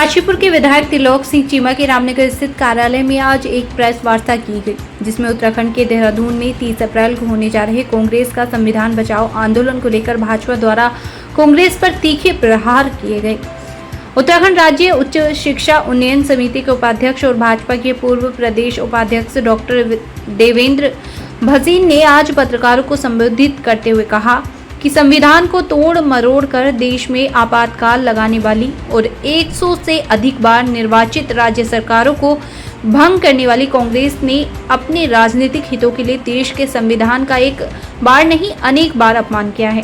काशीपुर के विधायक त्रिलोक सिंह चीमा के रामनगर स्थित कार्यालय में आज एक प्रेस वार्ता की गई, जिसमें उत्तराखंड के देहरादून में 30 अप्रैल को होने जा रहे कांग्रेस का संविधान बचाओ आंदोलन को लेकर भाजपा द्वारा कांग्रेस पर तीखे प्रहार किए गए। उत्तराखंड राज्य उच्च शिक्षा उन्नयन समिति के उपाध्यक्ष और भाजपा के पूर्व प्रदेश उपाध्यक्ष डॉक्टर देवेंद्र भसीन ने आज पत्रकारों को संबोधित करते हुए कहा कि संविधान को तोड़ मरोड़ कर देश में आपातकाल लगाने वाली और 100 से अधिक बार निर्वाचित राज्य सरकारों को भंग करने वाली कांग्रेस ने अपने राजनीतिक हितों के लिए देश के संविधान का एक बार नहीं अनेक बार अपमान किया है।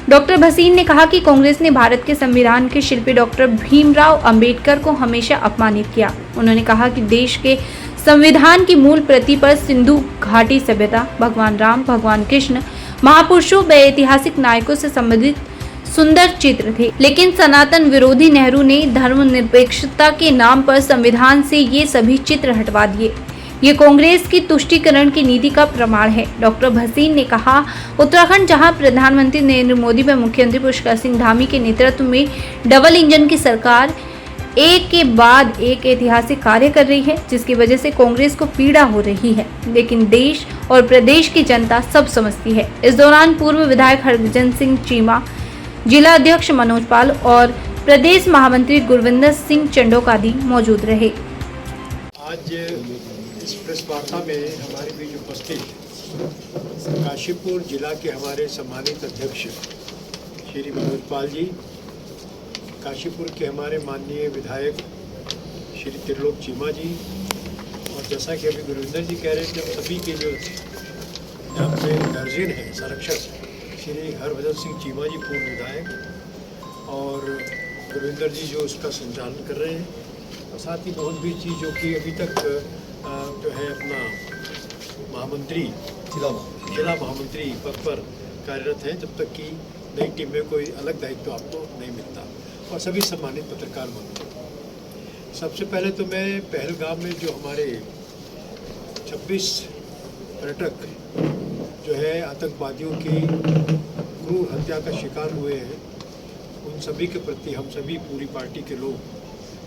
डॉक्टर भसीन ने कहा कि कांग्रेस ने भारत के संविधान के शिल्पी डॉक्टर भीमराव अंबेडकर को हमेशा अपमानित किया। उन्होंने कहा कि देश के संविधान की मूल प्रति पर सिंधु घाटी सभ्यता, भगवान राम, भगवान कृष्ण, महापुरुषों व ऐतिहासिक नायकों से संबंधित सुंदर चित्र थे, लेकिन सनातन विरोधी नेहरू ने धर्मनिरपेक्षता के नाम पर संविधान से ये सभी चित्र हटवा दिए। ये कांग्रेस की तुष्टीकरण की नीति का प्रमाण है। डॉक्टर भसीन ने कहा, उत्तराखंड जहां प्रधानमंत्री नरेंद्र मोदी व मुख्यमंत्री पुष्कर सिंह धामी के नेतृत्व में डबल इंजन की सरकार एक के बाद एक ऐतिहासिक कार्य कर रही है, जिसकी वजह से कांग्रेस को पीड़ा हो रही है, लेकिन देश और प्रदेश की जनता सब समझती है। इस दौरान पूर्व विधायक हरभजन सिंह चीमा, जिला अध्यक्ष मनोज पाल और प्रदेश महामंत्री गुरविंदर सिंह चंडोकादी मौजूद रहे। आज इस प्रेस वार्ता में हमारे बीच उपस्थित काशीपुर जिला के हमारे सम्मानित अध्यक्ष श्री मनोज पाल जी, काशीपुर के हमारे माननीय विधायक श्री त्रिलोक चीमा जी, और जैसा कि अभी गुरविंदर जी कह रहे थे, हम सभी के जो यहाँ पे गार्जियन हैं, संरक्षक श्री हरभजन सिंह चीमा जी पूर्व विधायक, और गुरविंदर जी जो उसका संचालन कर रहे हैं, और साथ ही बहुत भी चीज़ जो कि अभी तक जो है अपना महामंत्री जिला महामंत्री पद पर कार्यरत हैं, जब तक कि नई टीम में कोई अलग दायित्व आपको नहीं मिलता। और सभी सम्मानित पत्रकार बंधु, सबसे पहले तो मैं पहलगाम में जो हमारे 26 पर्यटक जो है आतंकवादियों की क्रूर हत्या का शिकार हुए हैं, उन सभी के प्रति हम सभी पूरी पार्टी के लोग,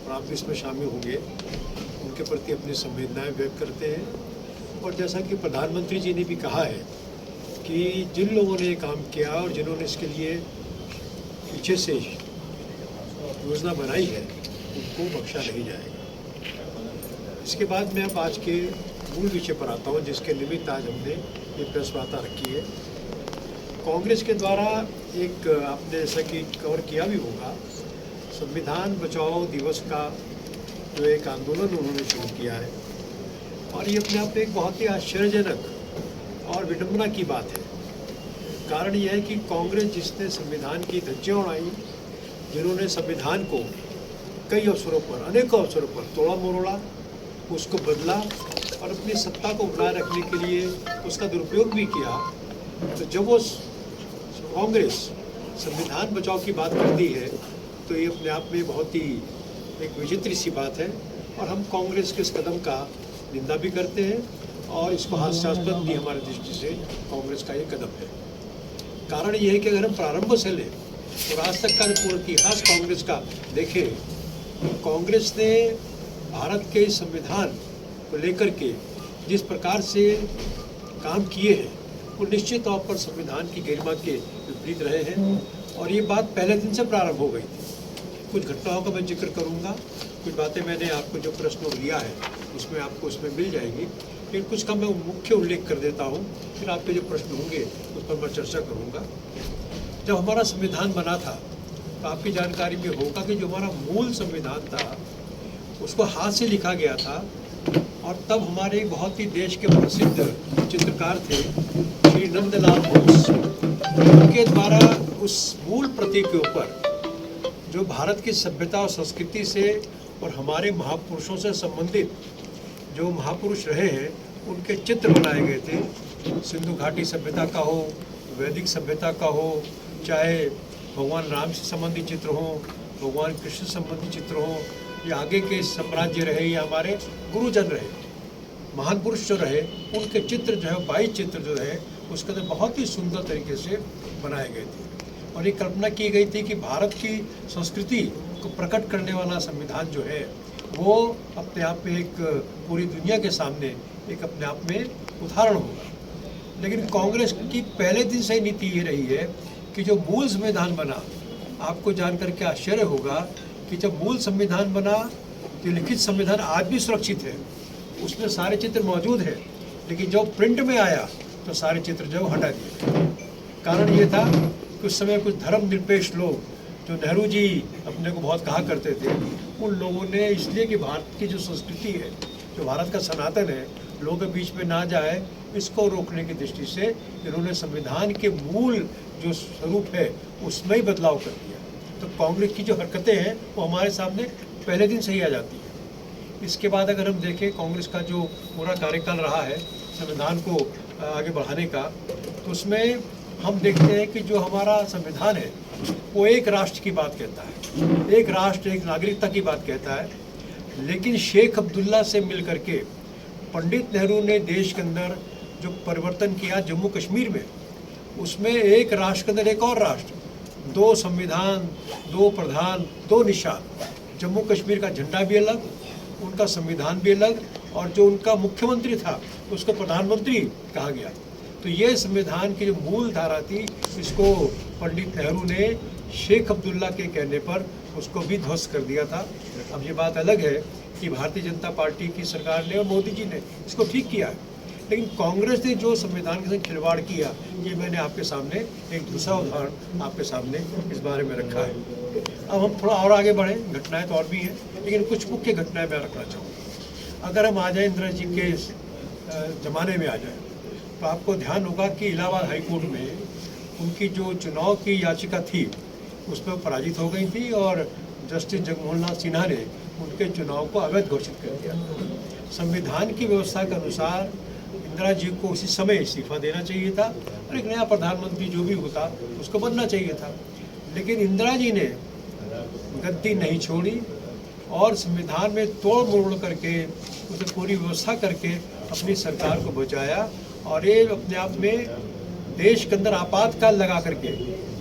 और आप भी इसमें शामिल होंगे, उनके प्रति अपनी संवेदनाएं व्यक्त करते हैं। और जैसा कि प्रधानमंत्री जी ने भी कहा है कि जिन लोगों ने ये काम किया और जिन्होंने इसके लिए पीछे से योजना बनाई है, उनको बख्शा नहीं जाएगा। इसके बाद मैं अब आज के मूल विषय पर आता हूँ, जिसके निमित्त आज हमने ये प्रेस वार्ता रखी है। कांग्रेस के द्वारा एक आपने जैसा कि कवर किया भी होगा, संविधान बचाओ दिवस का जो एक आंदोलन उन्होंने शुरू किया है, और ये अपने आप में एक बहुत ही आश्चर्यजनक और विडंबना की बात है। कारण यह है कि कांग्रेस जिसने संविधान की धज्जियां उड़ाई, जिन्होंने संविधान को कई अवसरों पर, अनेकों अवसरों पर तोड़ा मरोड़ा, उसको बदला और अपनी सत्ता को बनाए रखने के लिए उसका दुरुपयोग भी किया, तो जब वो कांग्रेस संविधान बचाओ की बात करती है, तो ये अपने आप में बहुत ही एक विचित्र सी बात है। और हम कांग्रेस के इस कदम का निंदा भी करते हैं, और इसको हास्यास्पद भी हमारी दृष्टि से कांग्रेस का ये कदम है। कारण ये है कि अगर हम प्रारंभ से लें और आज तक का पूरा इतिहास कांग्रेस का देखें, कांग्रेस ने भारत के संविधान को लेकर के जिस प्रकार से काम किए हैं, वो निश्चित तौर पर संविधान की गरिमा के विपरीत रहे हैं। और ये बात पहले दिन से प्रारंभ हो गई थी। कुछ घटनाओं का मैं जिक्र करूंगा, कुछ बातें मैंने आपको जो प्रश्न लिया है उसमें आपको उसमें मिल जाएगी, फिर कुछ का मैं मुख्य उल्लेख कर देता हूँ, फिर आपके जो प्रश्न होंगे उस पर मैं चर्चा करूँगा। जब हमारा संविधान बना था, तो आपकी जानकारी में होगा कि जो हमारा मूल संविधान था उसको हाथ से लिखा गया था, और तब हमारे बहुत ही देश के प्रसिद्ध चित्रकार थे श्री नंदलाल बोस, उनके द्वारा उस मूल प्रति के ऊपर जो भारत की सभ्यता और संस्कृति से और हमारे महापुरुषों से संबंधित जो महापुरुष रहे हैं, उनके चित्र बनाए गए थे। सिंधु घाटी सभ्यता का हो, वैदिक सभ्यता का हो, चाहे भगवान राम से संबंधित चित्र हों, भगवान कृष्ण से संबंधित चित्र हों, या आगे के साम्राज्य रहे, या हमारे गुरुजन रहे, महान पुरुष जो रहे, उनके चित्र जो है 22 चित्र जो है उसके अंदर बहुत ही सुंदर तरीके से बनाए गए थे। और ये कल्पना की गई थी कि भारत की संस्कृति को प्रकट करने वाला संविधान जो है वो अपने आप में एक पूरी दुनिया के सामने एक अपने आप में उदाहरण होगा। लेकिन कांग्रेस की पहले दिन से ही नीति ये रही है कि जो मूल संविधान बना, आपको जानकर के आश्चर्य होगा कि जब मूल संविधान बना तो लिखित संविधान आज भी सुरक्षित है, उसमें सारे चित्र मौजूद है, लेकिन जब प्रिंट में आया तो सारे चित्र जो हटा दिए। कारण ये था कि उस समय कुछ धर्मनिरपेक्ष लोग जो नेहरू जी अपने को बहुत कहा करते थे, उन लोगों ने इसलिए कि भारत की जो संस्कृति है, जो भारत का सनातन है, लोगों के बीच में ना जाए, इसको रोकने की दृष्टि से इन्होंने संविधान के मूल जो स्वरूप है उसमें ही बदलाव कर दिया। तो कांग्रेस की जो हरकतें हैं वो हमारे सामने पहले दिन से ही आ जाती है। इसके बाद अगर हम देखें कांग्रेस का जो पूरा कार्यकाल रहा है संविधान को आगे बढ़ाने का, तो उसमें हम देखते हैं कि जो हमारा संविधान है वो एक राष्ट्र की बात कहता है, एक राष्ट्र एक नागरिकता की बात कहता है। लेकिन शेख अब्दुल्ला से मिल करके पंडित नेहरू ने देश के अंदर जो परिवर्तन किया जम्मू कश्मीर में, उसमें एक राष्ट्र के अंदर एक और राष्ट्र, दो संविधान, दो प्रधान, दो निशान। जम्मू कश्मीर का झंडा भी अलग, उनका संविधान भी अलग, और जो उनका मुख्यमंत्री था उसको प्रधानमंत्री कहा गया। तो ये संविधान की जो मूल धारा थी, इसको पंडित नेहरू ने शेख अब्दुल्ला के कहने पर उसको भी ध्वस्त कर दिया था। अब ये बात अलग है कि भारतीय जनता पार्टी की सरकार ने और मोदी जी ने इसको ठीक किया है, लेकिन कांग्रेस ने जो संविधान के साथ खिलवाड़ किया, ये मैंने आपके सामने एक दूसरा उदाहरण आपके सामने इस बारे में रखा है। अब हम थोड़ा और आगे बढ़ें, घटनाएं तो और भी हैं, लेकिन कुछ मुख्य घटनाएं मैं रखना चाहूँगा। अगर हम आ जाए इंदिरा जी के ज़माने में आ जाए, तो आपको ध्यान होगा कि इलाहाबाद हाई कोर्ट में उनकी जो चुनाव की याचिका थी उसमें पराजित हो गई थी, और जस्टिस जगमोहन लाल सिन्हा ने उनके चुनाव को अवैध घोषित कर दिया। संविधान की व्यवस्था के अनुसार इंदिरा जी को उसी समय इस्तीफा देना चाहिए था और एक नया प्रधानमंत्री जो भी होता उसको बनना चाहिए था। लेकिन इंदिरा जी ने गद्दी नहीं छोड़ी और संविधान में तोड़ मोड़ करके उसे पूरी व्यवस्था करके अपनी सरकार को बचाया, और ये अपने आप में देश के अंदर आपातकाल लगा करके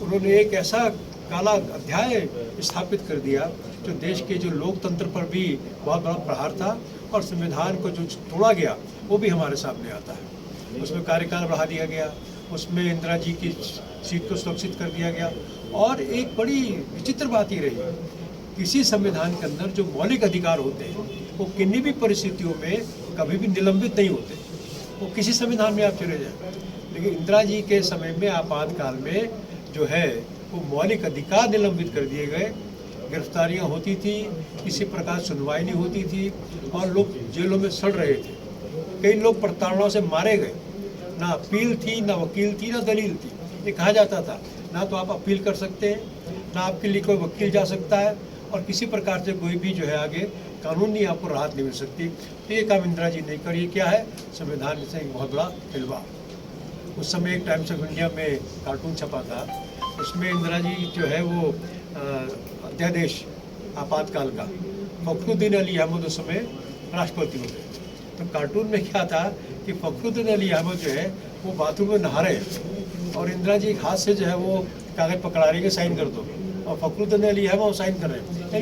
उन्होंने एक ऐसा काला अध्याय स्थापित कर दिया जो देश के जो लोकतंत्र पर भी बहुत बड़ा प्रहार था, और संविधान को जो तोड़ा गया वो भी हमारे सामने आता है। उसमें कार्यकाल बढ़ा दिया गया, उसमें इंदिरा जी की सीट को सुरक्षित कर दिया गया, और एक बड़ी विचित्र बात ही रही, किसी संविधान के अंदर जो मौलिक अधिकार होते हैं वो किन्हीं भी परिस्थितियों में कभी भी निलंबित नहीं होते, वो किसी संविधान में आप चले जाए। लेकिन इंदिरा जी के समय में आपातकाल में जो है वो मौलिक अधिकार निलंबित कर दिए गए, गिरफ्तारियां होती थी, किसी प्रकार सुनवाई नहीं होती थी, और लोग जेलों में सड़ रहे थे। कई लोग प्रताड़नाओं से मारे गए, ना अपील थी, ना वकील थी, ना दलील थी। ये कहा जाता था ना तो आप अपील कर सकते हैं, ना आपके लिए कोई वकील जा सकता है, और किसी प्रकार से कोई भी जो है आगे कानूनी आपको राहत नहीं मिल सकती। तो ये काम इंदिरा जी ने करी। क्या है? संविधान से एक बहुत बड़ा खिलवाड़। उस समय एक टाइम्स ऑफ इंडिया में कार्टून छपा था, उसमें इंदिरा जी जो है वो अध्यादेश आपातकाल का, फखरुद्दीन अली अहमद उस समय राष्ट्रपति हो गए। तो कार्टून में क्या था कि फखरुद्दीन अली अहमद जो है वो बाथरूम में नहा रहे हैं, और इंदिरा जी हाथ से जो है वो कागज पकड़ा रही है, साइन कर दो, और फखरुद्दीन अली अहमद साइन कर रहे हैं।